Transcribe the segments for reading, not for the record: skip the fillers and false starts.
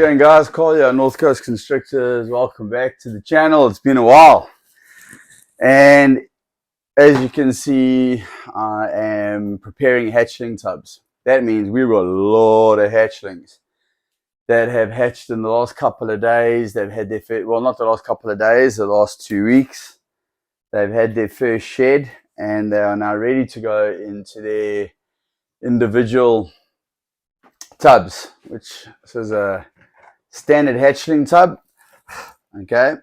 you going, guys? Call you Northcoast Constrictors. Welcome back to the channel. It's been a while. And as you can see, I am preparing hatchling tubs. That means we've got a lot of hatchlings that have hatched in the last couple of days. They've had their first, well, not the last couple of days, the last 2 weeks. They've had their first shed and they are now ready to go into their individual tubs, which is a standard hatchling tub. Okay,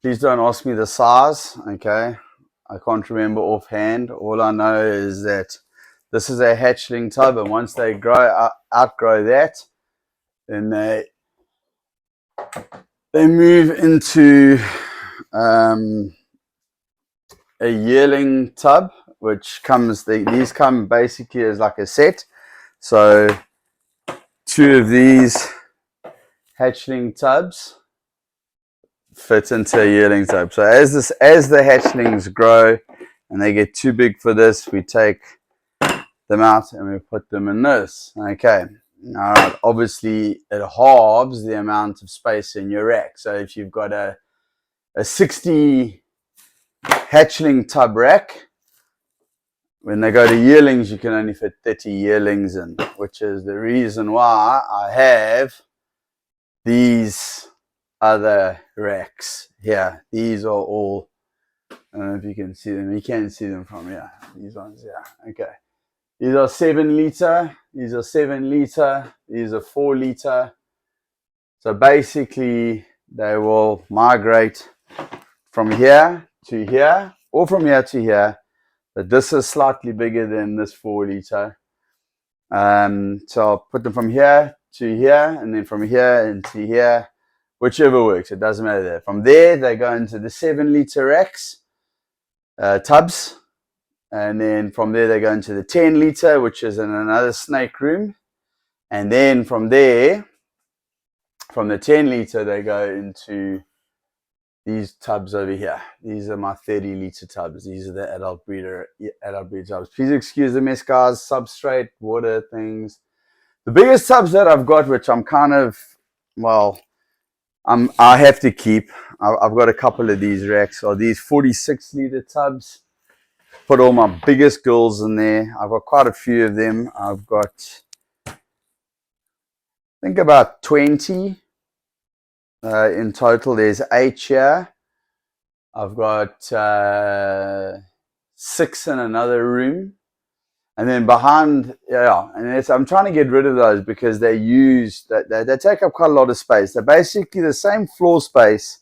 please don't ask me the size. Okay, I can't remember offhand. All I know is that this is a hatchling tub, and once they outgrow that, then they move into a yearling tub, which comes, these come basically as like a set. So 2 of these hatchling tubs fit into a yearling tub. So as the hatchlings grow and they get too big for this, we take them out and we put them in this. Okay, now obviously it halves the amount of space in your rack. So if you've got a 60 hatchling tub rack, when they go to yearlings, you can only fit 30 yearlings in, which is the reason why I have these other racks here. These are all, I don't know if you can see them. You can see them from here. These ones here. Okay. These are 7 liter. These are 7 liter. These are 4 liter. So basically, they will migrate from here to here, or from here to here. But this is slightly bigger than this 4 liter. So I'll put them from here to here, and then from here into here, whichever works. It doesn't matter there. From there, they go into the 7 liter racks, tubs. And then from there, they go into the 10 liter, which is in another snake room. And then from there, from the 10 liter, they go into these tubs over here. These are my 30 liter tubs. These are the adult breeder tubs. Please excuse the mess, guys. Substrate, water, things. The biggest tubs that I've got, which I'm kind of, well, I have to keep. I've got a couple of these racks, are these 46 liter tubs. Put all my biggest girls in there. I've got quite a few of them. I've got, I think, about 20 in total. There's 8 here. I've got 6 in another room. And then behind, yeah, and I'm trying to get rid of those because they take up quite a lot of space. They're basically the same floor space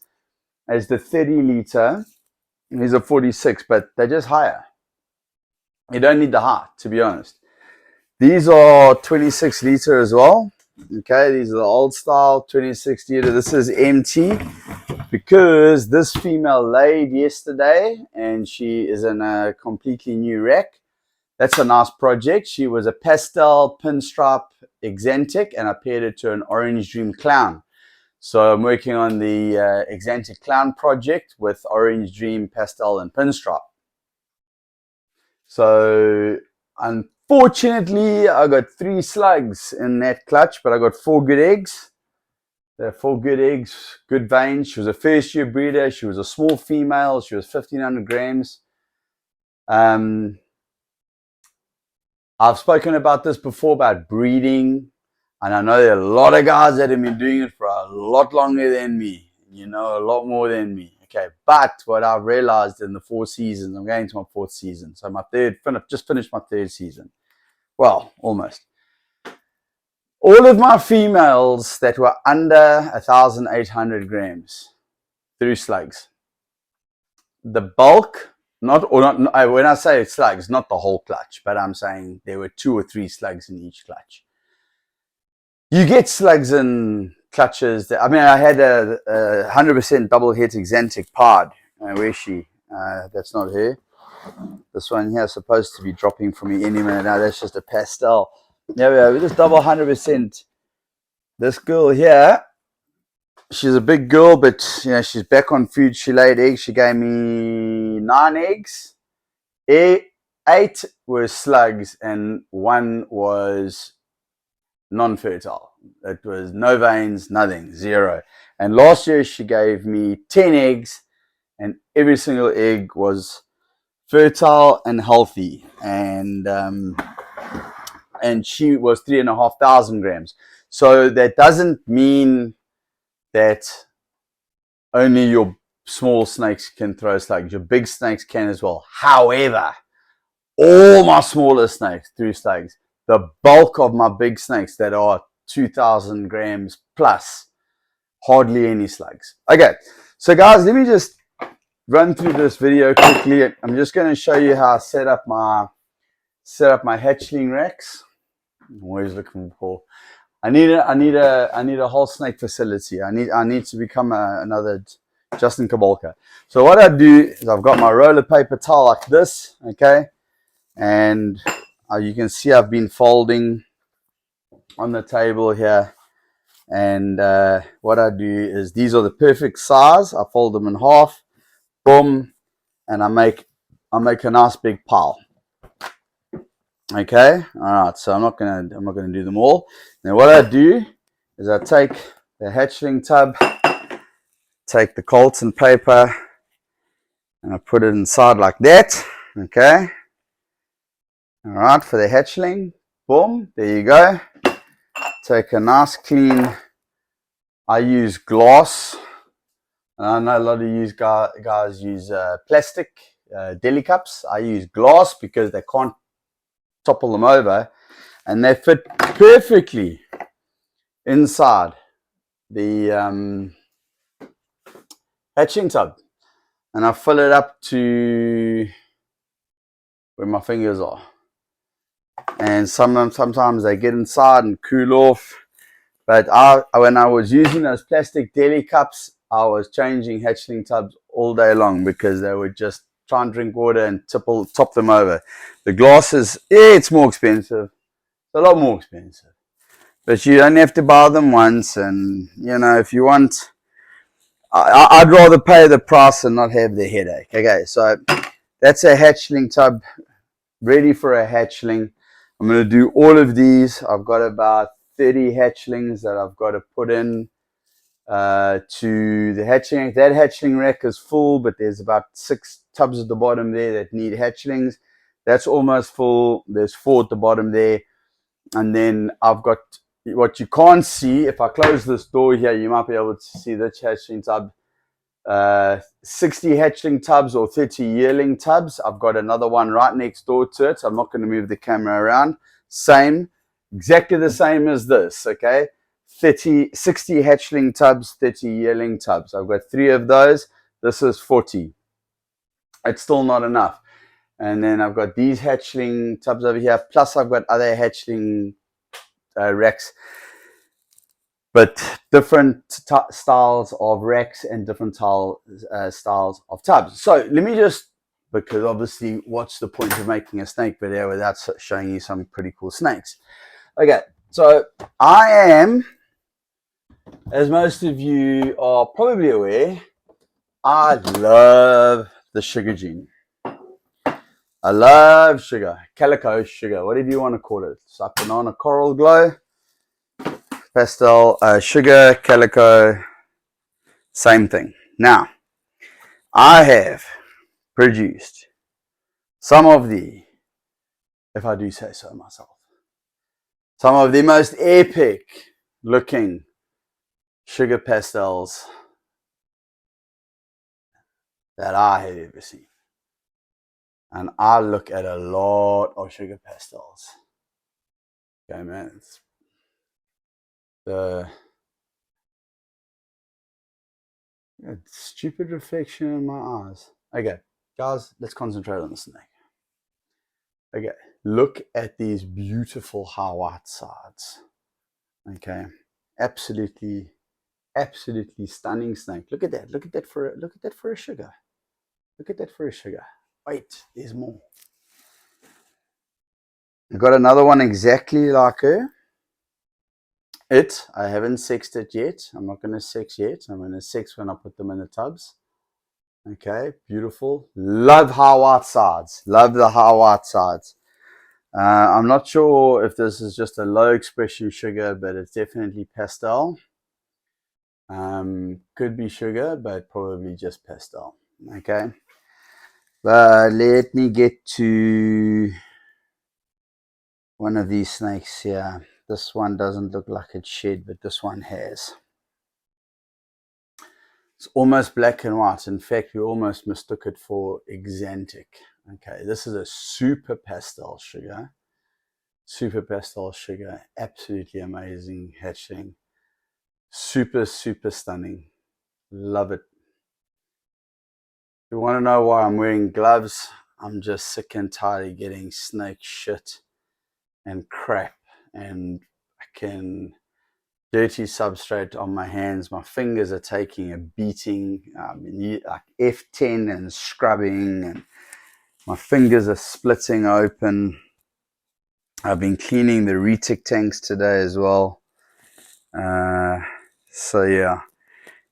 as the 30 liter. These are 46, but they're just higher. You don't need the height, to be honest. These are 26 liter as well. Okay, these are the old style 26 liter. This is empty because this female laid yesterday and she is in a completely new rack. That's a nice project. She was a pastel pinstripe exantic, and I paired it to an orange dream clown. So I'm working on the exantic clown project with orange dream, pastel, and pinstripe. So unfortunately, I got 3 slugs in that clutch, but I got 4 good eggs. They're 4 good eggs, good veins. She was a first-year breeder. She was a small female. She was 1,500 grams. I've spoken about this before, about breeding, and I know there are a lot of guys that have been doing it for a lot longer than me. You know, a lot more than me. Okay, but what I've realized in the 4 seasons, I'm going to my 4th season. So my just finished my 3rd season. Well, almost. All of my females that were under 1,800 grams threw slugs. The bulk, when I say slugs, not the whole clutch, but I'm saying there were 2 or 3 slugs in each clutch. You get slugs in clutches that, I mean, I had a 100% double het exantic pod. Where's she? That's not her. This one here is supposed to be dropping for me any minute now. That's just a pastel. There we go. This double 100%. This girl here, she's a big girl, but you know, she's back on food. She laid eggs. She gave me 9 eggs. 8 were slugs and 1 was non-fertile. It was no veins, nothing, zero. And last year she gave me 10 eggs, and every single egg was fertile and healthy. And she was 3,500 grams. So that doesn't mean that only your small snakes can throw slugs. Your big snakes can as well. However, all my smaller snakes threw slugs. The bulk of my big snakes that are 2,000 grams plus, hardly any slugs. Okay, so guys, let me just run through this video quickly. I'm just going to show you how I set up my hatchling racks. I'm always looking for. I need a whole snake facility. I need to become another Justin Kabolka. So what I do is I've got my roller paper towel like this, okay, and you can see I've been folding on the table here. And what I do is these are the perfect size. I fold them in half, boom, and I make a nice big pile. Okay, all right. So I'm not gonna do them all. Now what I do is I take the hatchling tub, take the Colton paper, and I put it inside like that. Okay, all right. For the hatchling, boom, there you go. Take a nice clean. I use glass. I know a lot of you guys use plastic deli cups. I use glass because they can't topple them over, and they fit perfectly inside the hatching tub. And I fill it up to where my fingers are. And sometimes they get inside and cool off. But when I was using those plastic deli cups, I was changing hatchling tubs all day long because they would just try and drink water and top them over. The glass is, it's more expensive. It's a lot more expensive. But you only have to buy them once, and you know, if you want, I'd rather pay the price and not have the headache. Okay, so that's a hatchling tub ready for a hatchling. I'm going to do all of these. I've got about 30 hatchlings that I've got to put in to the hatchling. That hatchling rack is full, but there's about 6 tubs at the bottom there that need hatchlings. That's almost full. There's 4 at the bottom there. And then I've got what you can't see. If I close this door here, you might be able to see this hatchling tub. 60 hatchling tubs or 30 yearling tubs. I've got another one right next door to it. So I'm not going to move the camera around. Same, exactly the same as this, okay? 60 hatchling tubs, 30 yearling tubs. I've got 3 of those. This is 40. It's still not enough. And then I've got these hatchling tubs over here. Plus I've got other hatchling racks. But different styles of racks and different styles of tubs. So let me just, because obviously what's the point of making a snake video without showing you some pretty cool snakes? Okay, so I am, as most of you are probably aware, I love the sugar gene. I love sugar, calico sugar, whatever you want to call it. It's like banana coral glow, pastel, sugar, calico, same thing. Now, I have produced some of the, if I do say so myself, some of the most epic looking sugar pastels that I have ever seen. And I look at a lot of sugar pastels. Okay, man. It's the stupid reflection in my eyes. Okay, guys, let's concentrate on the snake. Okay, look at these beautiful high white sides. Okay, absolutely stunning snake. Look at that. Look at that for a sugar. Look at that for a sugar. Wait, there's more. I've got another one exactly like her. I haven't sexed it yet. I'm not going to sex yet. I'm going to sex when I put them in the tubs. Okay, beautiful. Love high white sides. Love the high white sides. I'm not sure if this is just a low expression sugar, but it's definitely pastel. Could be sugar, but probably just pastel. Okay. But let me get to one of these snakes here. This one doesn't look like it's shed, but this one has. It's almost black and white. In fact, we almost mistook it for Exantic. Okay, this is a super pastel sugar. Super pastel sugar. Absolutely amazing hatchling. Super, super stunning. Love it. If you want to know why I'm wearing gloves, I'm just sick and tired of getting snake shit and crap. And I can dirty substrate on my hands. My fingers are taking a beating. Like F10 and scrubbing, and my fingers are splitting open. I've been cleaning the retic tanks today as well. So yeah,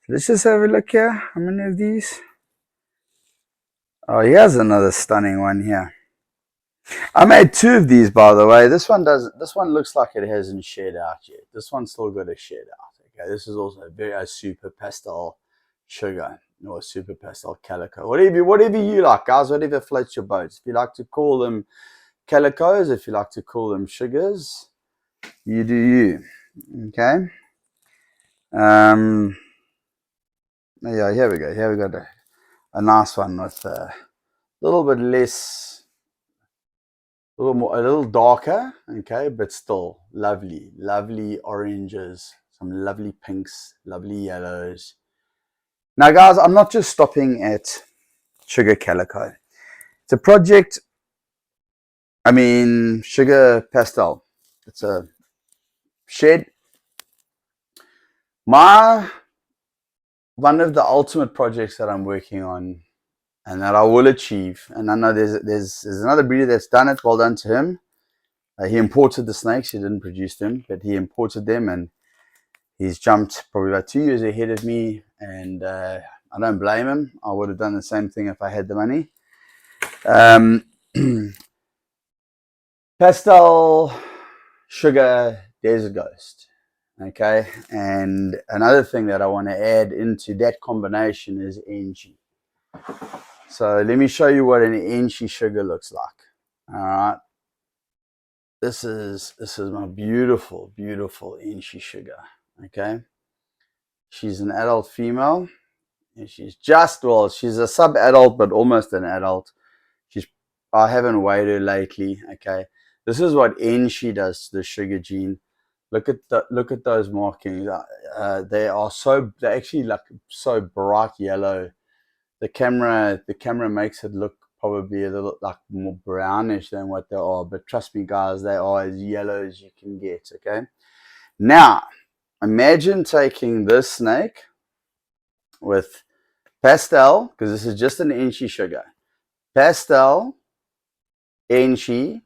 let's just have a look here. How many of these? Oh, here's another stunning one here. I made 2 of these, by the way. This one looks like it hasn't shed out yet. This one's still got a shed out. Okay, this is also a super pastel sugar or super pastel calico. Whatever you like, guys. Whatever floats your boat. If you like to call them calicos, if you like to call them sugars, you do you. Okay. Yeah, here we go. Here we got a nice one with a little bit less, a little darker, okay, but still lovely oranges, some lovely pinks, lovely yellows. Now, guys, I'm not just stopping at sugar calico. It's a project. I mean, sugar pastel. It's a shed. One of the ultimate projects that I'm working on and that I will achieve, and I know there's another breeder that's done it. Well done to him. He imported the snakes. He didn't produce them, but he imported them, and he's jumped probably about 2 years ahead of me, and I don't blame him. I would have done the same thing if I had the money. Pastel sugar desert ghost. Okay, and another thing that I want to add into that combination is NG. So let me show you what an NG sugar looks like. All right, this is my beautiful NG sugar. Okay, she's an adult female. She's she's a sub-adult, but almost an adult. I haven't weighed her lately. Okay, this is what NG does to the sugar gene. Look at those markings. They're actually like so bright yellow. The camera makes it look probably a little like more brownish than what they are, but trust me, guys, they are as yellow as you can get. Okay, now imagine taking this snake with pastel, because this is just an NG sugar. Pastel, NG,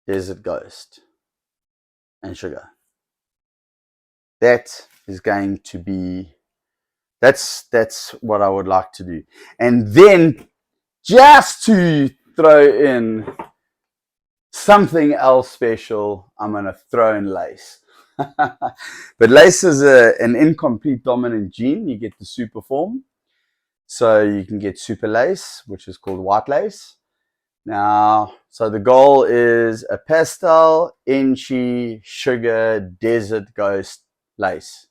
desert ghost, and sugar. That is going to be, that's what I would like to do. And then just to throw in something else special, I'm going to throw in lace. But lace is an incomplete dominant gene. You get the super form. So you can get super lace, which is called white lace. Now, so the goal is a pastel, NG, sugar, desert ghost lace.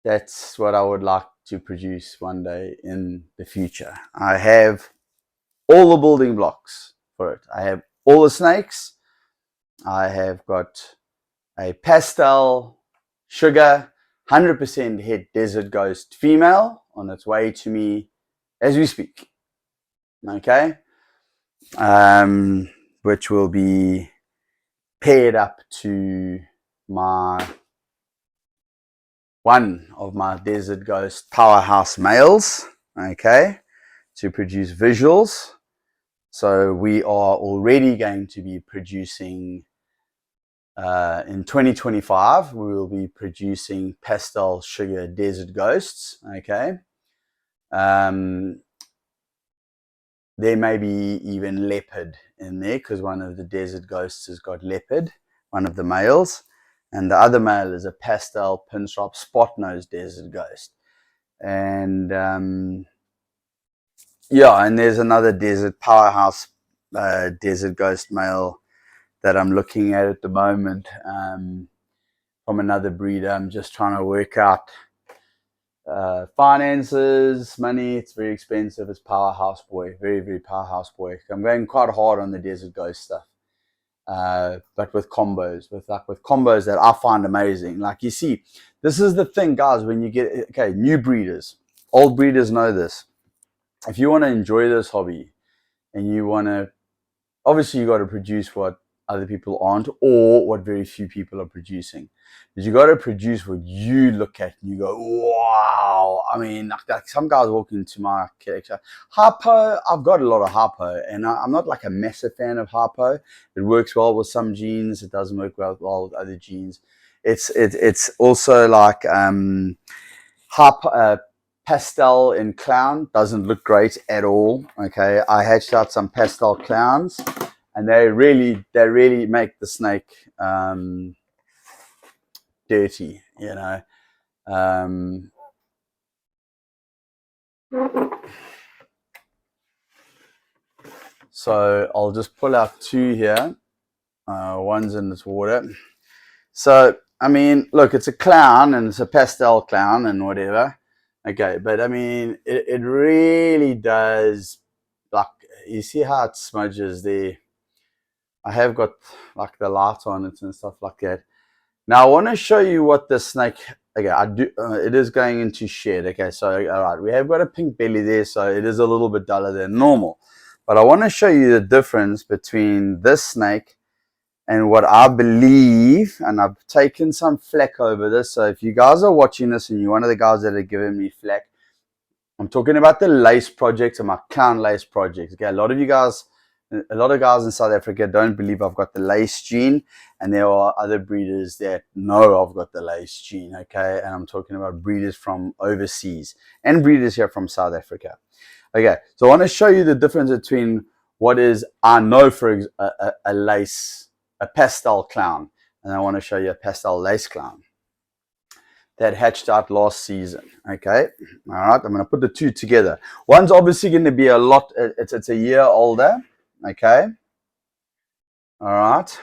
That's what I would like to produce one day in the future. I have all the building blocks for it. I have all the snakes. I have got a pastel, sugar, 100% het desert ghost female on its way to me as we speak. Okay? Which will be paired up to one of my desert ghost powerhouse males, okay, to produce visuals. So we are already going to be producing in 2025, we will be producing pastel sugar desert ghosts. Okay, there may be even leopard in there, because one of the desert ghosts has got leopard, one of the males, and the other male is a pastel pinstripe spot-nosed desert ghost. And yeah, and there's another desert powerhouse desert ghost male that I'm looking at the moment, from another breeder. I'm just trying to work out finances, money. It's very expensive. It's powerhouse boy, very, very powerhouse boy. I'm going quite hard on the desert ghost stuff, but with combos, with combos that I find amazing. Like, you see, this is the thing, guys. When you get new breeders, old breeders know this. If you want to enjoy this hobby, and you want to, obviously you got to produce what other people aren't, or what very few people are producing. But you got to produce what you look at and you go, wow. I mean, like some guys walk into my collection. Harpo, I've got a lot of Harpo, and I'm not like a massive fan of Harpo. It works well with some genes. It doesn't work well with other genes. It's also like Harpo. Pastel in clown doesn't look great at all. Okay, I hatched out some pastel clowns, and they really make the snake dirty, you know. So I'll just pull out two here. One's in this water. So I mean, look, it's a clown and it's a pastel clown and whatever. Okay, but I mean, it really does, like, you see how it smudges there. I have got like the light on it and stuff like that. Now I want to show you what the snake, okay, I do, it is going into shed. Okay, so all right, we have got a pink belly there, so it is a little bit duller than normal. But I want to show you the difference between this snake and what I believe, and I've taken some flack over this. So if you guys are watching this and you're one of the guys that are giving me flack, I'm talking about the lace project and my clown lace project. Okay, a lot of guys in South Africa don't believe I've got the lace gene, and there are other breeders that know I've got the lace gene. Okay, and I'm talking about breeders from overseas and breeders here from South Africa. Okay, so I want to show you the difference between what is, I know, for a lace, a pastel clown, and I want to show you a pastel lace clown that hatched out last season. Okay, all right, I'm going to put the two together. One's obviously going to be a lot, it's a year older. Okay, all right,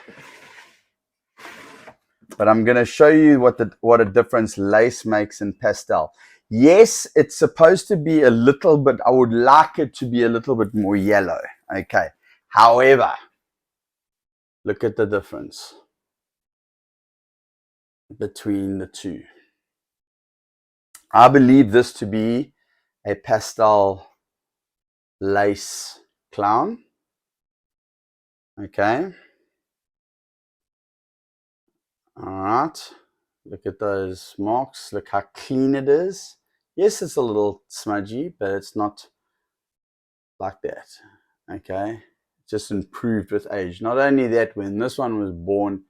but I'm going to show you what a difference lace makes in pastel. Yes, it's supposed to be a little bit, I would like it to be a little bit more yellow. Okay, however, look at the difference between the two. I believe this to be a pastel lace clown. Okay, all right, look at those marks. Look how clean it is. Yes, it's a little smudgy, but it's not like that. Okay, just improved with age. Not only that, when this one was born,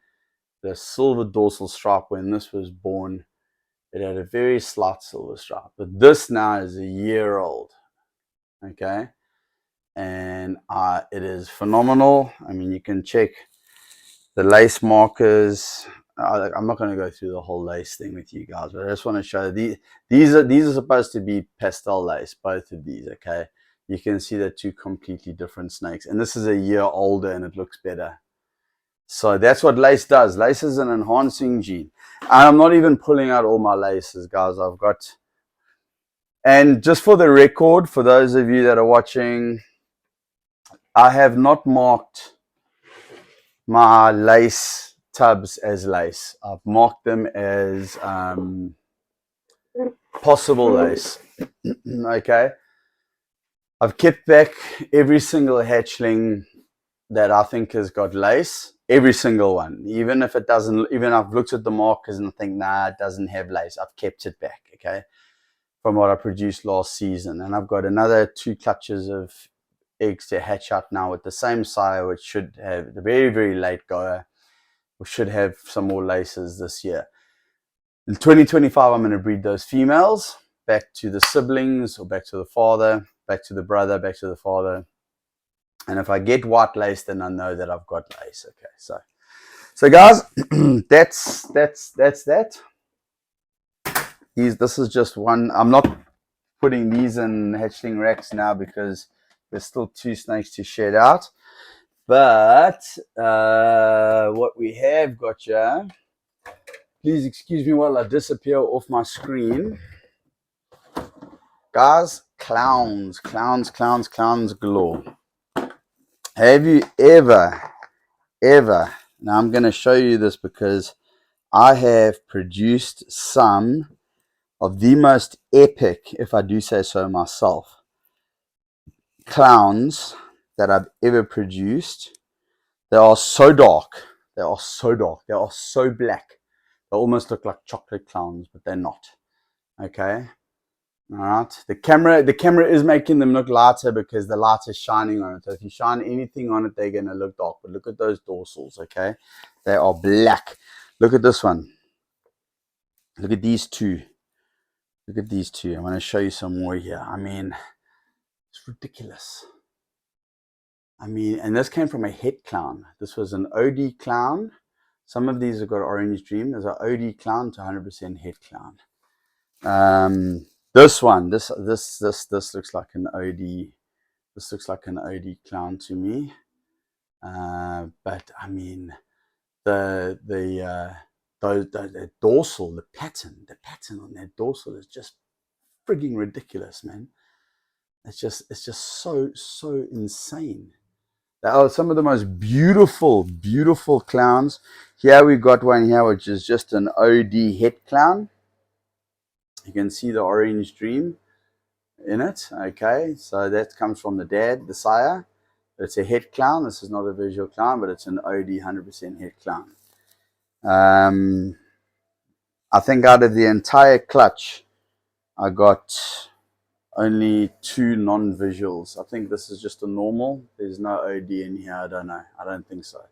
the silver dorsal stripe, when this was born, it had a very slight silver stripe, but this now is a year old. Okay, and it is phenomenal. I mean, you can check the lace markers. I'm not going to go through the whole lace thing with you guys, but I just want to show these are supposed to be pastel lace, both of these. Okay, you can see they're two completely different snakes, and this is a year older and it looks better. So that's what lace does. Lace is an enhancing gene. And I'm not even pulling out all my laces, guys. I've got, and just for the record, for those of you that are watching, I have not marked my lace tubs as lace. I've marked them as possible lace. Okay, I've kept back every single hatchling that I think has got lace, every single one. Even if it doesn't, even I've looked at the markers and think, nah, it doesn't have lace. I've kept it back, okay, from what I produced last season. And I've got another 2 clutches of eggs to hatch out now with the same sire, which should have the very, very late goer. We should have some more laces this year. In 2025, I'm going to breed those females back to the siblings, or back to the father, back to the brother, back to the father. And if I get white lace, then I know that I've got lace. Okay, so guys, that's that. This is just one. I'm not putting these in hatchling racks now because there's still 2 snakes to shed out. But what we have got here, please excuse me while I disappear off my screen. Guys, clowns galore. Have you ever, now I'm going to show you this because I have produced some of the most epic, if I do say so myself, clowns that I've ever produced. They are so dark. They are so dark. They are so black. They almost look like chocolate clowns, but they're not. Okay. All right. The camera is making them look lighter because the light is shining on it. So if you shine anything on it, they're going to look dark. But look at those dorsals. Okay. They are black. Look at this one. Look at these 2. Look at these 2. I'm going to show you some more here. I mean, it's ridiculous. I mean, and this came from a het clown. This was an OD clown. Some of these have got orange dream. There's an OD clown to 100% het clown. This one, this looks like an OD. This looks like an OD clown to me. But I mean, the dorsal, the pattern on that dorsal is just frigging ridiculous, man. It's just so insane. They are some of the most beautiful clowns. Here we've got one here which is just an OD het clown. You can see the orange dream in it. Okay, so that comes from the dad, the sire. It's a het clown. This is not a visual clown, but it's an OD 100% het clown. I think out of the entire clutch, I got only 2 non-visuals. I think this is just a normal. There's no OD in here. I don't know. I don't think so.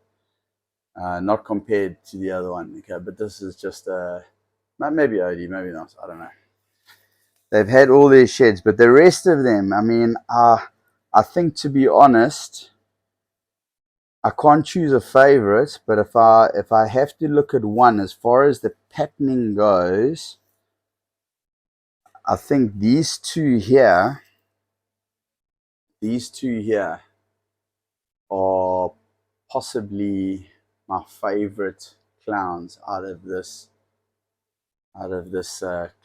Not compared to the other one. Okay, but this is just maybe OD, maybe not. I don't know. They've had all their sheds, but the rest of them, I mean, I think, to be honest, I can't choose a favorite. But if I have to look at one, as far as the patterning goes, I think these two here are possibly my favorite clowns out of this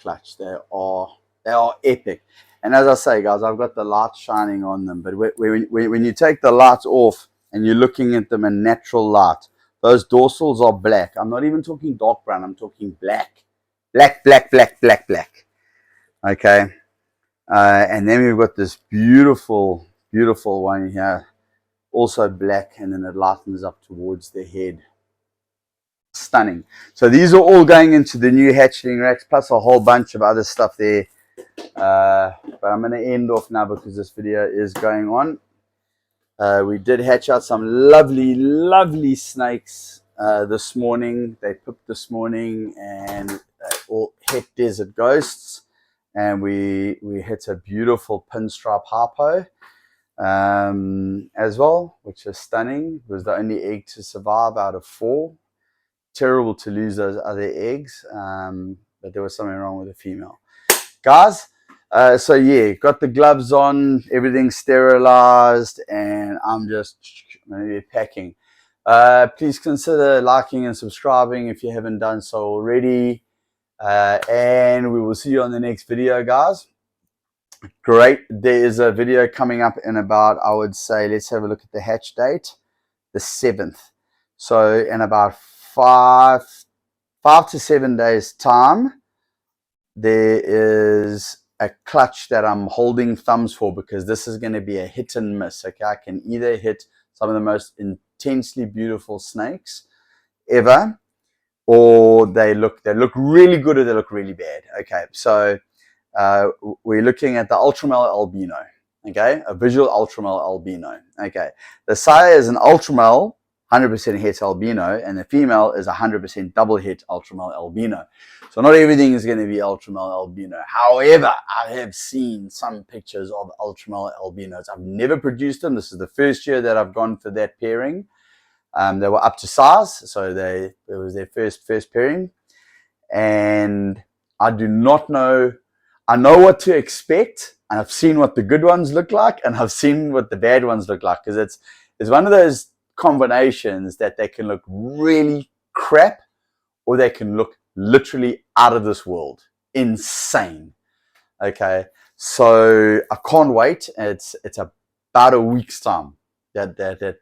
clutch. They are epic. And as I say, guys, I've got the light shining on them. But when you take the light off and you're looking at them in natural light, those dorsals are black. I'm not even talking dark brown. I'm talking black. Black. Okay. And then we've got this beautiful one here, also black, and then it lightens up towards the head. Stunning. So these are all going into the new hatchling racks, plus a whole bunch of other stuff there. But I'm going to end off now because this video is going on. We did hatch out some lovely snakes this morning. They pooped this morning, and all het desert ghosts. And we hit a beautiful pinstripe harpo as well, which is stunning. It was the only egg to survive out of 4. Terrible to lose those other eggs, but there was something wrong with the female. Guys, so yeah, got the gloves on, everything's sterilized, and I'm just maybe packing. Please consider liking and subscribing if you haven't done so already. And we will see you on the next video, guys. Great. There is a video coming up in about, I would say, let's have a look at the hatch date, the 7th. So in about 5 to 7 days time, there is a clutch that I'm holding thumbs for, because this is going to be a hit and miss. Okay, I can either hit some of the most intensely beautiful snakes ever, or they look really good, or they look really bad. Okay, so we're looking at the ultramale albino. Okay, a visual ultramale albino. Okay, the sire is an ultramale 100% het albino, and the female is 100% double het ultramale albino. So not everything is going to be ultramale albino. However, I have seen some pictures of ultramale albinos. I've never produced them. This is the first year that I've gone for that pairing. They were up to size, so it was their first pairing. And I do not know. I know what to expect, and I've seen what the good ones look like, and I've seen what the bad ones look like, because it's one of those combinations that they can look really crap, or they can look literally out of this world, insane. Okay, so I can't wait. It's about a week's time that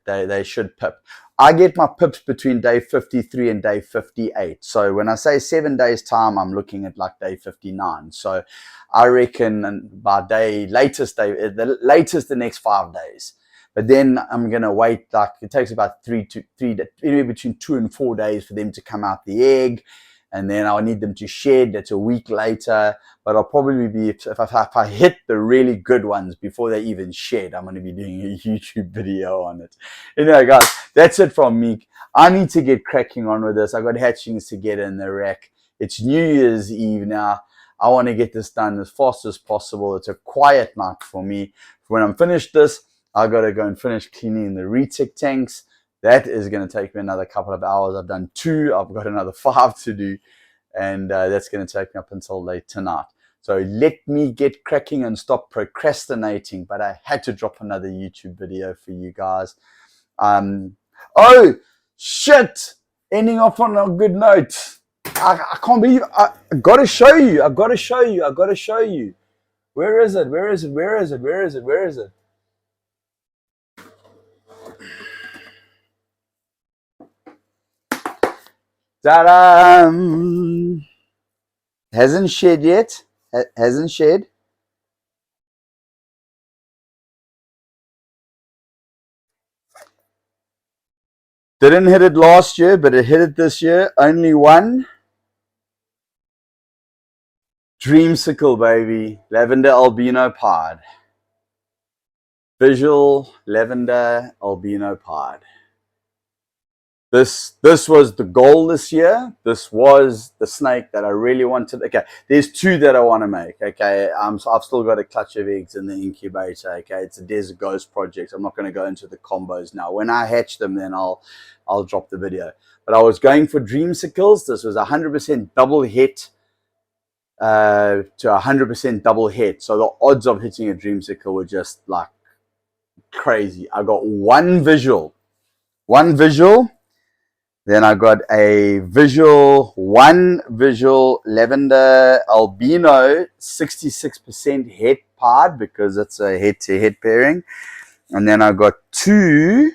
they should pip. I get my pips between day 53 and day 58. So when I say 7 days time, I'm looking at like day 59. So I reckon by the latest the next 5 days. But then I'm gonna wait, like it takes about anywhere between 2 and 4 days for them to come out the egg. And then I'll need them to shed. That's a week later. But I'll probably be, if I hit the really good ones before they even shed, I'm going to be doing a YouTube video on it. Anyway, guys, that's it from me. I need to get cracking on with this. I've got hatchings to get in the rack. It's New Year's Eve now. I want to get this done as fast as possible. It's a quiet night for me. When I'm finished this, I've got to go and finish cleaning the retic tanks. That is going to take me another couple of hours. I've done 2. I've got another 5 to do. And that's going to take me up until late tonight. So let me get cracking and stop procrastinating. But I had to drop another YouTube video for you guys. Oh, shit. Ending off on a good note. I can't believe I got to show you. I've got to show you. I've got to show you. Where is it? Where is it? Where is it? Where is it? Where is it? Ta-da! Hasn't shed yet. Hasn't shed. Didn't hit it last year, but it hit it this year. Only one. Dreamsicle, baby. Lavender albino pod. Visual lavender albino pod. This was the goal this year. This was the snake that I really wanted. Okay, there's 2 that I want to make. Okay, so I've still got a clutch of eggs in the incubator. Okay, it's a Desert Ghost project. I'm not going to go into the combos now. When I hatch them, then I'll drop the video. But I was going for dreamsicles. This was 100% double hit to 100% double hit. So the odds of hitting a dreamsicle were just like crazy. I got one visual. Then I got one visual lavender albino 66% het pod, because it's a head-to-head pairing. And then I got 2,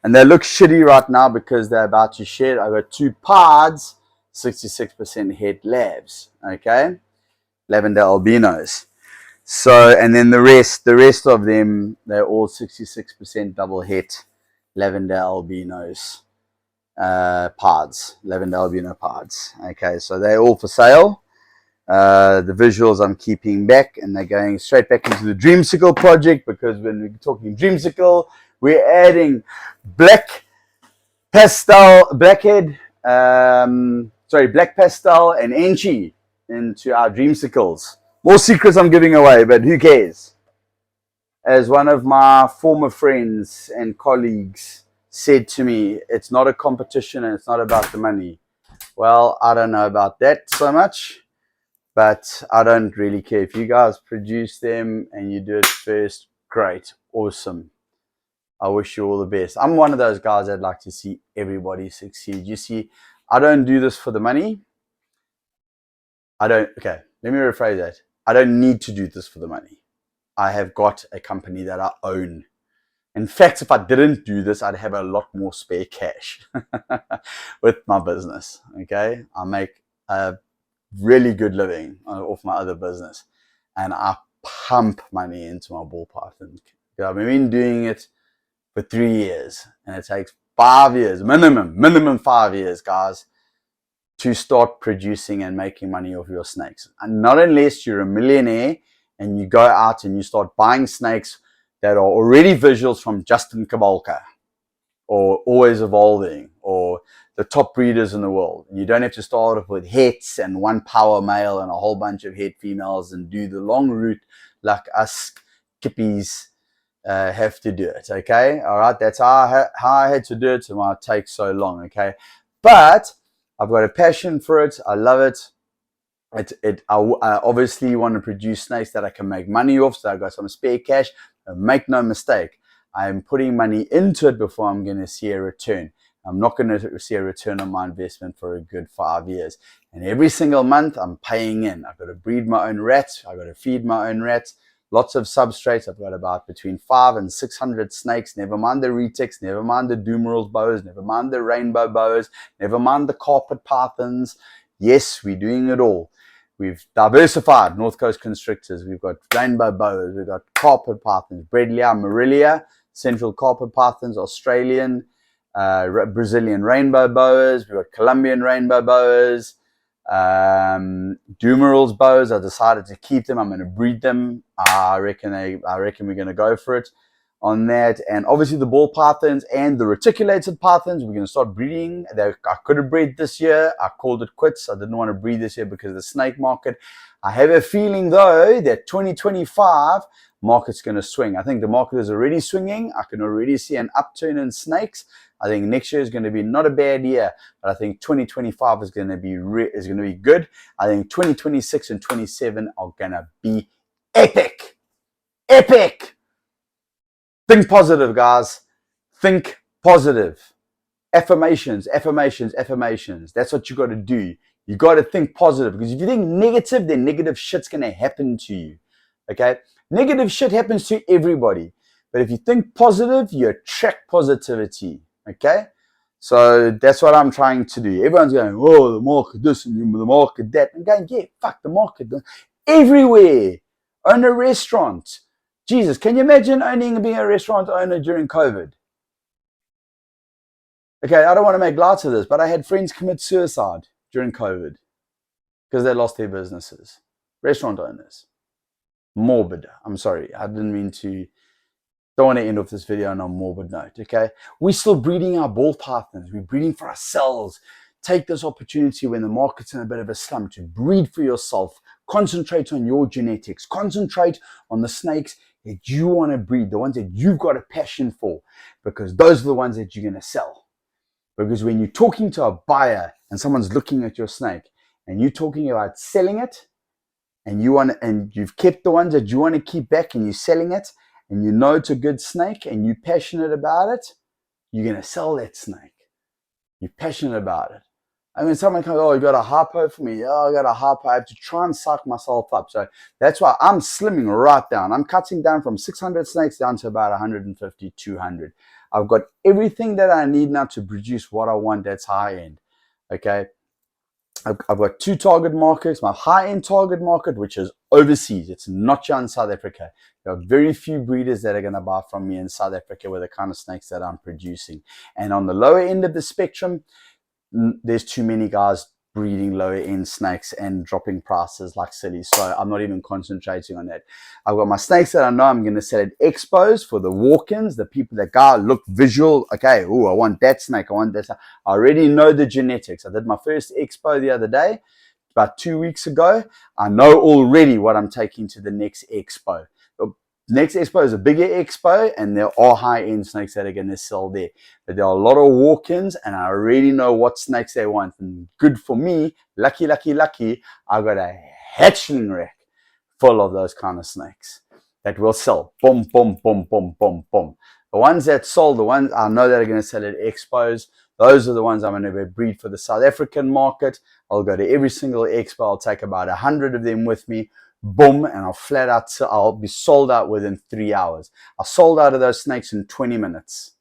and they look shitty right now because they're about to shed. I got 2 pods, 66% het labs, okay? Lavender albinos. So, and then the rest of them, they're all 66% double het. Lavender albinos pods, lavender albino pods. Okay, so they're all for sale. The visuals I'm keeping back, and they're going straight back into the Dreamsicle project, because when we're talking Dreamsicle, we're adding black pastel and Enchi into our Dreamsicles. More secrets I'm giving away, but who cares? As one of my former friends and colleagues said to me, it's not a competition and it's not about the money. Well, I don't know about that so much, but I don't really care. If you guys produce them and you do it first, great, awesome. I wish you all the best. I'm one of those guys that'd like to see everybody succeed. You see, I don't do this for the money. Okay, let me rephrase that. I don't need to do this for the money. I have got a company that I own. In fact, if I didn't do this, I'd have a lot more spare cash with my business. Okay, I make a really good living off my other business, and I pump money into my ball python. I've been doing it for 3 years, and it takes 5 years, minimum 5 years, guys, to start producing and making money off your snakes. And not unless you're a millionaire and you go out and you start buying snakes that are already visuals from Justin Kabalka, or Always Evolving, or the top breeders in the world. You don't have to start off with hets and one power male and a whole bunch of het females and do the long route like us kippies have to do it. Okay, all right, that's how I had to do it and why it takes so long. Okay, but I've got a passion for it. I love it. I obviously want to produce snakes that I can make money off, so I've got some spare cash. Make no mistake, I'm putting money into it before I'm going to see a return. I'm not going to see a return on my investment for a good 5 years. And every single month I'm paying in. I've got to breed my own rats. I've got to feed my own rats. Lots of substrates. I've got about between 500 and 600 snakes. Never mind the retics, never mind the doomerals boas, never mind the rainbow boas, never mind the carpet pythons. Yes, we're doing it all. We've diversified Northcoast Constrictors. We've got rainbow boas. We've got carpet pythons, Bredlia, Marilia, central carpet pythons, Australian, Brazilian rainbow boas. We've got Colombian rainbow boas, doomerals boas. I decided to keep them. I'm going to breed them. I reckon we're going to go for it on that. And obviously the ball pythons and the reticulated pythons, we're going to start breeding. I could have bred this year. I called it quits. I didn't want to breed this year because of the snake market. I have a feeling though that 2025 market's going to swing. I think the market is already swinging. I can already see an upturn in snakes. I think next year is going to be not a bad year, but I think 2025 is going to be good. I think 2026 and 27 are going to be epic. Epic. Think positive, guys. Think positive. Affirmations, affirmations, affirmations. That's what you got to do. You got to think positive, because if you think negative, then negative shit's going to happen to you. Okay? Negative shit happens to everybody. But if you think positive, you attract positivity. Okay? So that's what I'm trying to do. Everyone's going, oh, the market this and the market that. I'm going, yeah, fuck the market. Everywhere. Own a restaurant. Jesus, can you imagine being a restaurant owner during COVID? Okay, I don't want to make light of this, but I had friends commit suicide during COVID because they lost their businesses. Restaurant owners. Morbid. I'm sorry. I didn't mean to. Don't want to end off this video on a morbid note, okay? We're still breeding our ball pythons. We're breeding for ourselves. Take this opportunity when the market's in a bit of a slump to breed for yourself. Concentrate on your genetics. Concentrate on the snakes that you want to breed, the ones that you've got a passion for, because those are the ones that you're going to sell. Because when you're talking to a buyer and someone's looking at your snake and you're talking about selling it, and you've kept the ones that you want to keep back and you're selling it, and you know it's a good snake and you're passionate about it, you're going to sell that snake. You're passionate about it. I mean, someone comes, oh, you got a hypo for me? Yeah, I got a hypo. I have to try and psych myself up. So that's why I'm slimming right down. I'm cutting down from 600 snakes down to about 150, 200. I've got everything that I need now to produce what I want that's high end. Okay. I've got two target markets. My high-end target market, which is overseas. It's not here in South Africa. There are very few breeders that are going to buy from me in South Africa with the kind of snakes that I'm producing. And on the lower end of the spectrum, there's too many guys breeding lower end snakes and dropping prices like silly. So I'm not even concentrating on that. I've got my snakes that I know I'm going to sell at expos for the walk-ins, the people that go look visual. Okay, oh, I want that snake. I want that snake. I already know the genetics. I did my first expo the other day, about 2 weeks ago. I know already what I'm taking to the next expo. Next expo is a bigger expo, and there are high-end snakes that are going to sell there. But there are a lot of walk-ins, and I already know what snakes they want. And good for me, lucky, I got a hatchling rack full of those kind of snakes that will sell. Boom, boom, boom, boom, boom, boom. The ones that sold, the ones I know that are going to sell at expos, those are the ones I'm going to breed for the South African market. I'll go to every single expo. I'll take about 100 of them with me. Boom, and I'll be sold out within 3 hours. I sold out of those snakes in 20 minutes.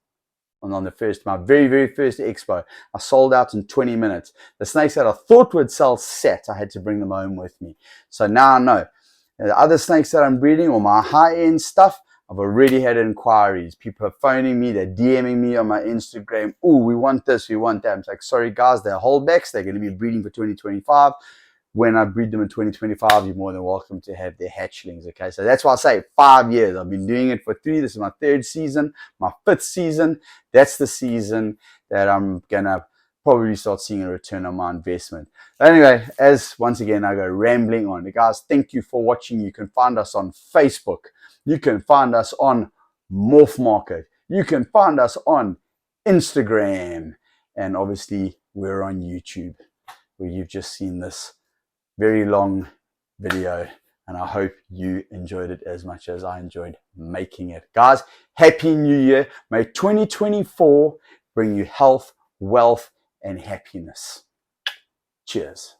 And on my very, very first expo, I sold out in 20 minutes. The snakes that I thought would sell set, I had to bring them home with me. So now I know. The other snakes that I'm breeding, or my high-end stuff, I've already had inquiries. People are phoning me, they're DMing me on my Instagram. Oh, we want this, we want that. I'm like, sorry guys, they're holdbacks. They're going to be breeding for 2025. When I breed them in 2025, you're more than welcome to have their hatchlings, okay? So that's why I say 5 years. I've been doing it for 3. This is my 3rd season, my 5th season. That's the season that I'm going to probably start seeing a return on my investment. Anyway, as once again I go rambling on, guys, thank you for watching. You can find us on Facebook, you can find us on Morph Market, you can find us on Instagram, and obviously we're on YouTube, where you've just seen this very long video, and I hope you enjoyed it as much as I enjoyed making it. Guys, Happy New Year. May 2024 bring you health, wealth, and happiness. Cheers.